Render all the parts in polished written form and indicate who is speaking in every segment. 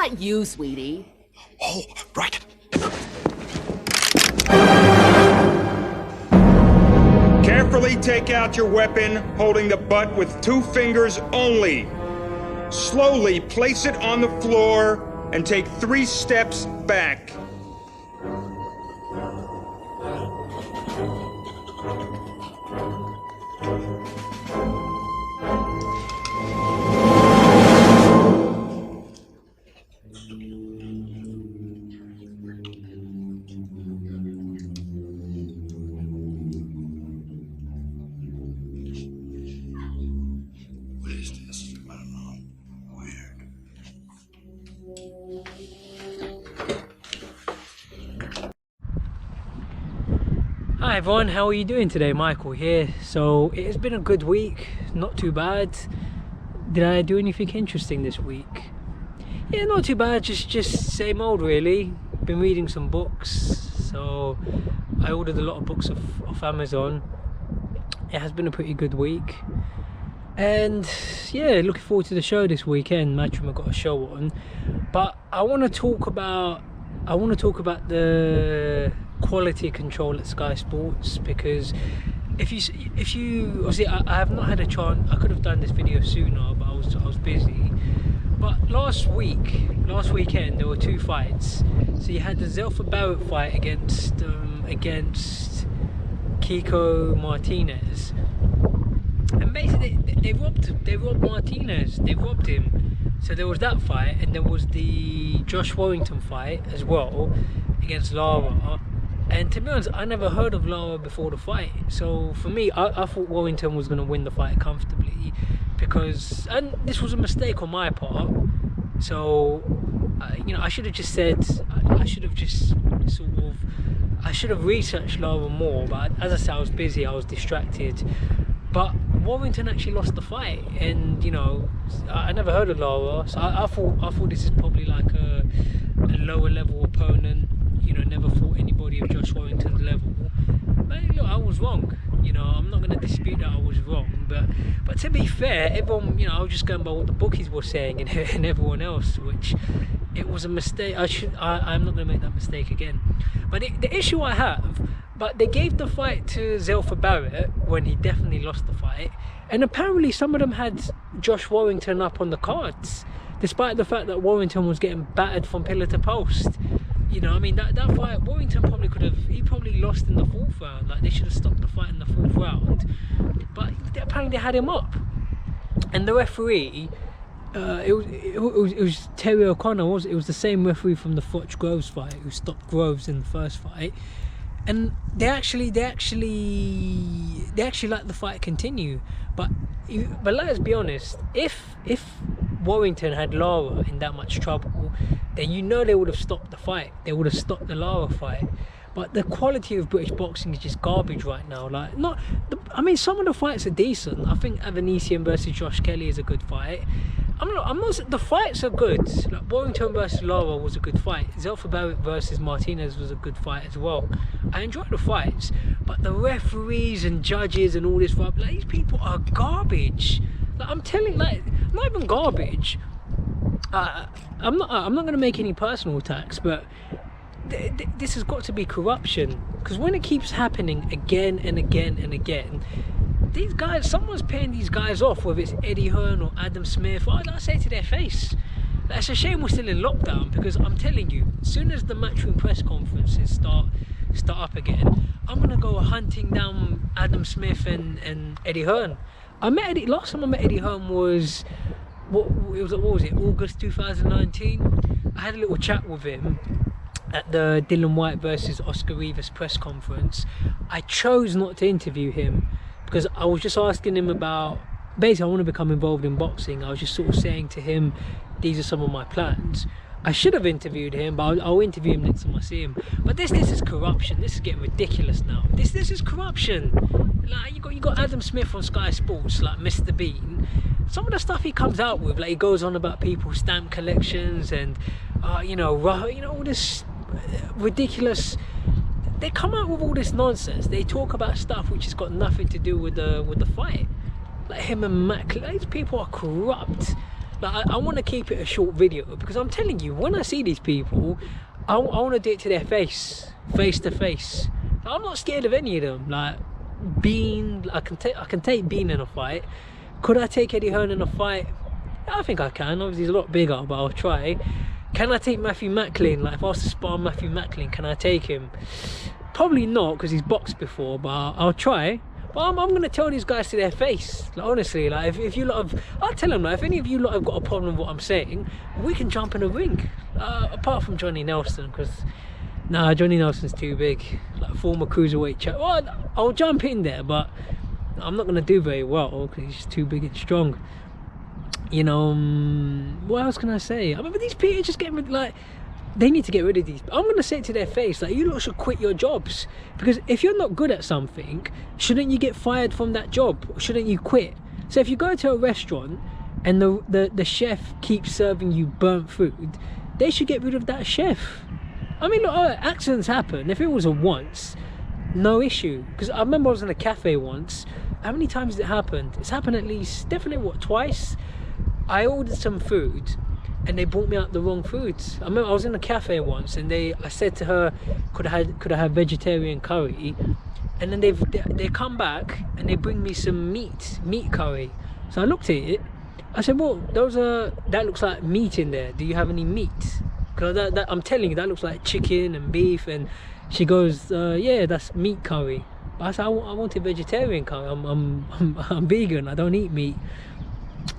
Speaker 1: not you, sweetie.
Speaker 2: Oh, right.
Speaker 3: Carefully take out your weapon, holding the butt with 2 fingers only. Slowly place it on the floor and take 3 steps back.
Speaker 2: What is this? I don't know. Weird.
Speaker 4: Hi everyone, how are you doing today? Michael here. So it has been a good week, not too bad. Did I do anything interesting this week? Yeah, not too bad, just same old really. Been reading some books, so I ordered a lot of books off Amazon. It has been a pretty good week. And yeah, looking forward to the show this weekend. Matchroom have got a show on. But I want to talk about the quality control at Sky Sports, because if you obviously I have not had a chance. I could have done this video sooner, but I was busy. But last weekend there were 2 fights. So you had the Zelfa Barrett fight against Kiko Martinez, and basically they robbed Martinez. They robbed him. So there was that fight, and there was the Josh Warrington fight as well against Lara. And to be honest, I never heard of Lara before the fight. So for me, I thought Warrington was going to win the fight comfortably, because, and this was a mistake on my part. So you know, I should have just said, I should have researched Lara more. But as I said, I was busy, I was distracted. But Warrington actually lost the fight, and you know, I never heard of Lara, so I thought this is probably like a lower level opponent. You know, never fought anybody of Josh Warrington's level. But look, I was wrong. You know, I'm not going to dispute that I was wrong. But to be fair, everyone, you know, I was just going by what the bookies were saying and everyone else, which it was a mistake. I'm not going to make that mistake again. But the issue I have. But they gave the fight to Zelfa Barrett when he definitely lost the fight, and apparently some of them had Josh Warrington up on the cards, despite the fact that Warrington was getting battered from pillar to post. You know, I mean, that fight, Warrington probably probably lost in the 4th round. Like, they should have stopped the fight in the 4th round, but apparently they had him up. And the referee, it was Terry O'Connor. It was the same referee from the Foch Groves fight who stopped Groves in the first fight. And they actually let the fight continue. But let's be honest, if Warrington had Lara in that much trouble, then you know they would have stopped the fight. They would have stopped the Lara fight. But the quality of British boxing is just garbage right now. Like, I mean, some of the fights are decent. I think Avanesian versus Josh Kelly is a good fight. I'm not. The fights are good. Like, Warrington versus Lara was a good fight. Zelfa Barrett versus Martinez was a good fight as well. I enjoyed the fights, but the referees and judges and all this, like, these people are garbage. Like, I'm telling, like, not even garbage. I'm not going to make any personal attacks, but this has got to be corruption, because when it keeps happening again and again and again, these guys, someone's paying these guys off, whether it's Eddie Hearn or Adam Smith. What did I say to their face? It's a shame we're still in lockdown, because I'm telling you, as soon as the Matchroom press conferences start up again, I'm gonna go hunting down Adam Smith and Eddie Hearn. Last time I met Eddie Hearn was what was it, August 2019. I had a little chat with him at the Dylan White versus Oscar Rivas press conference. I chose not to interview him because I was just asking him about, basically, I want to become involved in boxing. I was just sort of saying to him, these are some of my plans. I should have interviewed him, but I'll interview him next time I see him. But this is corruption. This is getting ridiculous now. This is corruption. Like, you got Adam Smith on Sky Sports, like Mr. Bean. Some of the stuff he comes out with, like, he goes on about people's stamp collections and you know, all this ridiculous. They come out with all this nonsense. They talk about stuff which has got nothing to do with the fight. Like him and Mac, these people are corrupt. Like, I want to keep it a short video, because I'm telling you, when I see these people, I want to do it to their face to face. I'm not scared of any of them. Like, I can take Bean in a fight. Could I take Eddie Hearn in a fight? I think I can. Obviously he's a lot bigger, but I'll try. Can I take Matthew Macklin? Like, if I was to spar Matthew Macklin, can I take him? Probably not, because he's boxed before, but I'll try. But I'm going to tell these guys to their face. Like, honestly, like, if you lot have, I'll tell them, like, if any of you lot have got a problem with what I'm saying, we can jump in a ring. Apart from Johnny Nelson, because Johnny Nelson's too big. Like, former cruiserweight champ. Well, I'll jump in there, but I'm not going to do very well, because he's too big and strong. You know, what else can I say? I mean, but these people just getting rid, like, they need to get rid of these. I'm going to say it to their face, like, you lot should quit your jobs, because if you're not good at something, shouldn't you get fired from that job? Or shouldn't you quit? So if you go to a restaurant and the chef keeps serving you burnt food, they should get rid of that chef. I mean, look, accidents happen. If it was a once, no issue. Because I remember I was in a cafe once. How many times has it happened? It's happened at least, definitely, what, twice? I ordered some food and they brought me out the wrong foods. I remember I was in a cafe once and I said to her, could I have vegetarian curry? And then they come back and they bring me some meat curry. So I looked at it. I said, well, that looks like meat in there. Do you have any meat? Because I'm telling you, that looks like chicken and beef. And she goes, yeah, that's meat curry. But I said, I wanted vegetarian curry. I'm vegan. I don't eat meat.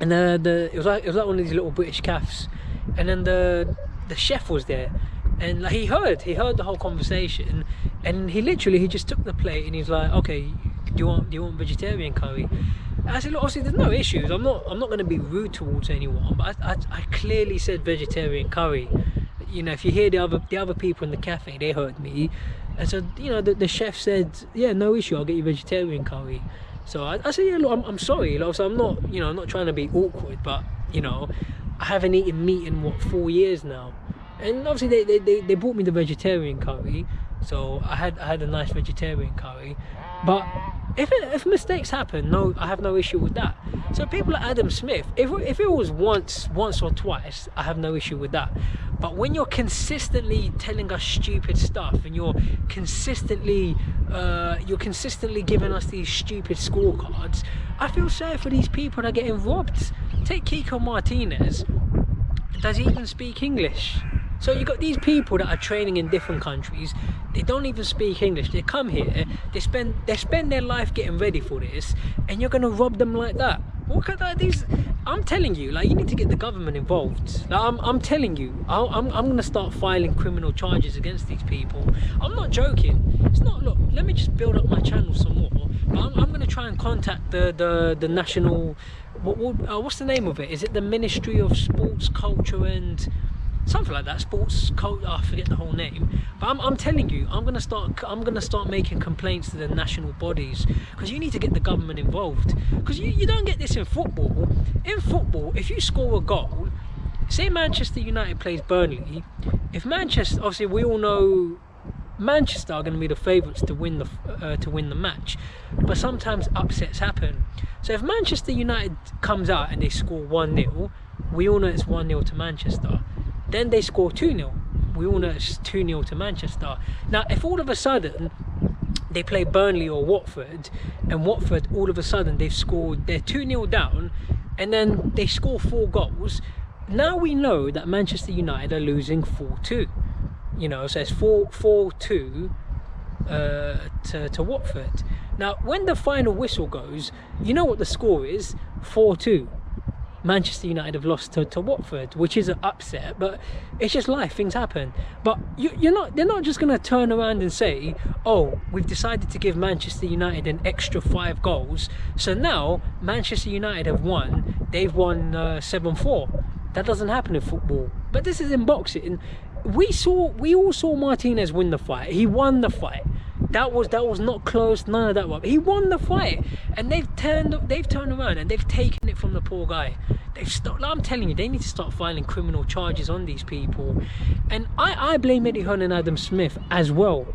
Speaker 4: And it was like one of these little British cafes, and then the chef was there, and like he heard the whole conversation, and he just took the plate and he's like, okay, do you want vegetarian curry? And I said, look, obviously there's no issues. I'm not going to be rude towards anyone, but I clearly said vegetarian curry. You know, if you hear the other people in the cafe, they heard me, and so, you know, the chef said, yeah, no issue, I'll get you vegetarian curry. So I said, yeah, look, I'm sorry. Like, so I'm not, you know, I'm not trying to be awkward, but, you know, I haven't eaten meat in 4 years now, and obviously they brought me the vegetarian curry, so I had a nice vegetarian curry. But if mistakes happen, no, I have no issue with that. So people like Adam Smith, if it was once or twice, I have no issue with that. But when you're consistently telling us stupid stuff, and you're consistently giving us these stupid scorecards, I feel sad for these people that are getting robbed. Take Kiko Martinez. Does he even speak English? So you got these people that are training in different countries. They don't even speak English. They come here. They spend their life getting ready for this, and you're gonna rob them like that. What kind of these? I'm telling you, like, you need to get the government involved. Like, I'm telling you, I'm gonna start filing criminal charges against these people. I'm not joking. It's not. Look, let me just build up my channel some more. But I'm gonna try and contact the national. What's the name of it? Is it the Ministry of Sports, Culture and something like that? Sports culture. I forget the whole name. But I'm telling you, I'm gonna start making complaints to the national bodies, because you need to get the government involved. Because you don't get this in football. In football, if you score a goal, say Manchester United plays Burnley. If Manchester, obviously we all know Manchester are going to be the favourites to win the match, but sometimes upsets happen. So if Manchester United comes out and they score 1-0, we all know it's 1-0 to Manchester. Then they score 2-0. We all know it's 2-0 to Manchester. Now, if all of a sudden they play Burnley or Watford, and Watford all of a sudden they're 2-0 down, and then they score 4 goals, now we know that Manchester United are losing 4-2. You know, so it's 4-2 to Watford. Now, when the final whistle goes, you know what the score is? 4-2. Manchester United have lost to Watford, which is an upset, but it's just life, things happen. But they're not just going to turn around and say, oh, we've decided to give Manchester United an extra 5 goals, so now Manchester United have won, they've won 7-4. That doesn't happen in football. But this is in boxing. We all saw Martinez win the fight. He won the fight. That was not close, none of that. He won the fight, and they've turned around and they've taken it from the poor guy. I'm telling you, they need to start filing criminal charges on these people. And I blame Eddie Hearn and Adam Smith as well.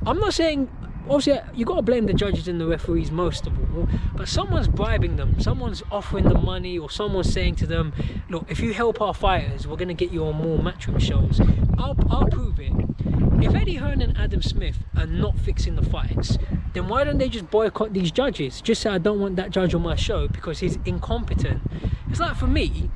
Speaker 4: I'm not saying obviously you got to blame the judges and the referees most of all, but someone's bribing them, someone's offering them money, or someone's saying to them, look, if you help our fighters, we're going to get you on more Matchroom shows. I'll prove it. If Eddie Hearn and Adam Smith are not fixing the fights, then why don't they just boycott these judges? Just say, I don't want that judge on my show because he's incompetent. It's like, for me,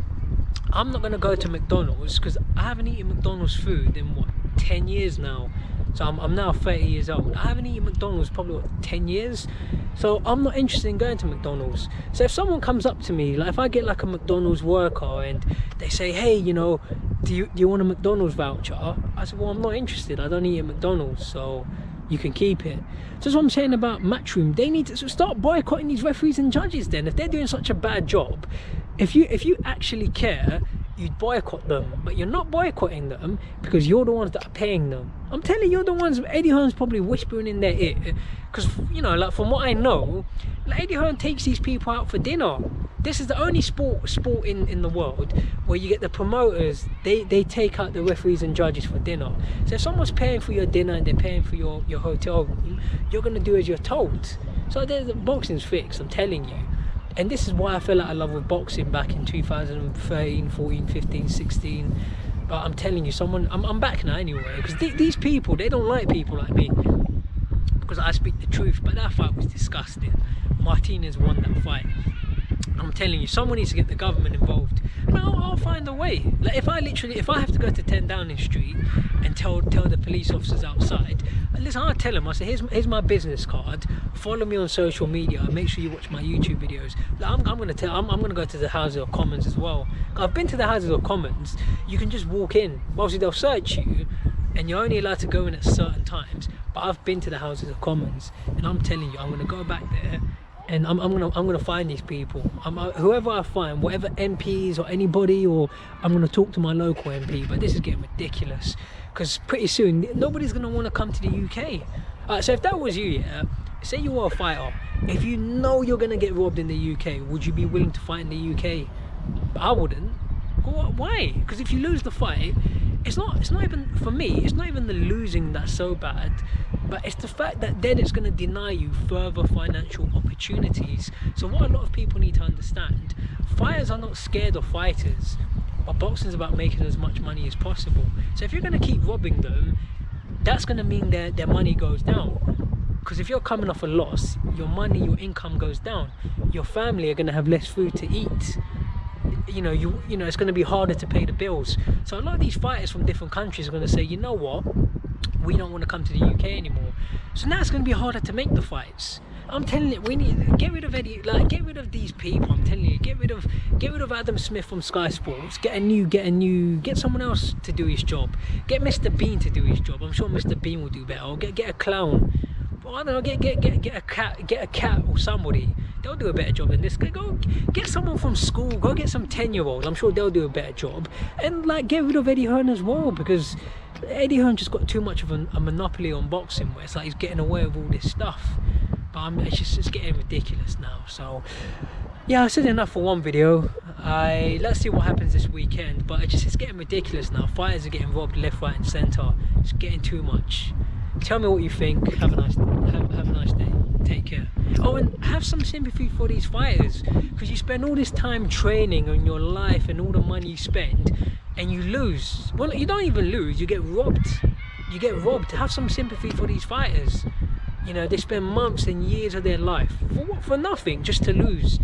Speaker 4: I'm not going to go to McDonald's because I haven't eaten McDonald's food in what, 10 years now. So I'm now 30 years old. I haven't eaten McDonald's probably, what, 10 years? So I'm not interested in going to McDonald's. So if someone comes up to me, like if I get like a McDonald's worker and they say, hey, you know, do you want a McDonald's voucher? I said, well, I'm not interested. I don't eat at McDonald's, so you can keep it. So that's what I'm saying about Matchroom. They need to start boycotting these referees and judges then. If they're doing such a bad job, if you actually care, you'd boycott them. But you're not boycotting them because you're the ones that are paying them. I'm telling you, you're the ones. Eddie Hearn's probably whispering in their ear because, you know, like from what I know, like Eddie Hearn takes these people out for dinner. This is the only sport in the world where you get the promoters, they take out the referees and judges for dinner. So if someone's paying for your dinner and they're paying for your hotel room, you're going to do as you're told. So the boxing's fixed, I'm telling you. And this is why I fell out of love with boxing back in 2013, 14, 15, 16. But I'm telling you, I'm back now anyway. Because these people, they don't like people like me. Because I speak the truth. But that fight was disgusting. Martinez won that fight. I'm telling you, someone needs to get the government involved. But I'll find a way. Like if I have to go to 10 Downing Street and tell the police officers outside, listen, I'll tell them, I say, here's my business card, follow me on social media, make sure you watch my YouTube videos. Like, I'm gonna go to the Houses of Commons as well. I've been to the Houses of Commons, you can just walk in. Obviously they'll search you and you're only allowed to go in at certain times, but I've been to the Houses of Commons and I'm telling you, I'm gonna go back there and I'm gonna find these people. Whoever I find, whatever MPs or anybody, or I'm gonna talk to my local MP. But this is getting ridiculous because pretty soon nobody's gonna want to come to the UK. So if that was you, yeah, say you were a fighter, if you know you're gonna get robbed in the UK, would you be willing to fight in the UK? I wouldn't. Why? Because if you lose the fight, it's not even, for me, it's not even the losing that's so bad, but it's the fact that then it's going to deny you further financial opportunities. So what a lot of people need to understand, fighters are not scared of fighters, but boxing is about making as much money as possible. So if you're going to keep robbing them, that's going to mean their money goes down. Because if you're coming off a loss, your money, your income goes down. Your family are going to have less food to eat. You know, it's going to be harder to pay the bills. So a lot of these fighters from different countries are going to say, you know what, we don't want to come to the UK anymore. So now it's going to be harder to make the fights. I'm telling you, we need to get rid of Eddie, like get rid of these people. I'm telling you, get rid of Adam Smith from Sky Sports. Get someone else to do his job. Get Mr. Bean to do his job. I'm sure Mr. Bean will do better. Or get a clown. Well, I don't know, get a cat or somebody. They'll do a better job than this. Go get someone from school. Go get some 10-year-olds. I'm sure they'll do a better job. And like get rid of Eddie Hearn as well, because Eddie Hearn just got too much of a monopoly on boxing, where it's like he's getting away with all this stuff. But it's getting ridiculous now. So yeah, I said enough for one video. Let's see what happens this weekend. But it's getting ridiculous now. Fighters are getting robbed left, right, and centre. It's getting too much. Tell me what you think. Have a nice day. Take care. Oh, and have some sympathy for these fighters, because you spend all this time training on your life and all the money you spend, and you lose. Well, you don't even lose. You get robbed. Have some sympathy for these fighters. You know, they spend months and years of their life for what? For nothing, just to lose.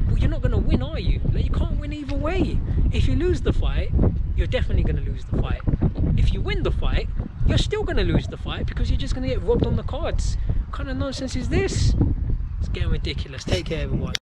Speaker 4: Well, you're not going to win, are you? Like, you can't win either way. If you lose the fight, you're definitely going to lose the fight. If you win the fight, you're still going to lose the fight, because you're just going to get robbed on the cards. What kind of nonsense is this? It's getting ridiculous. Take care, everyone.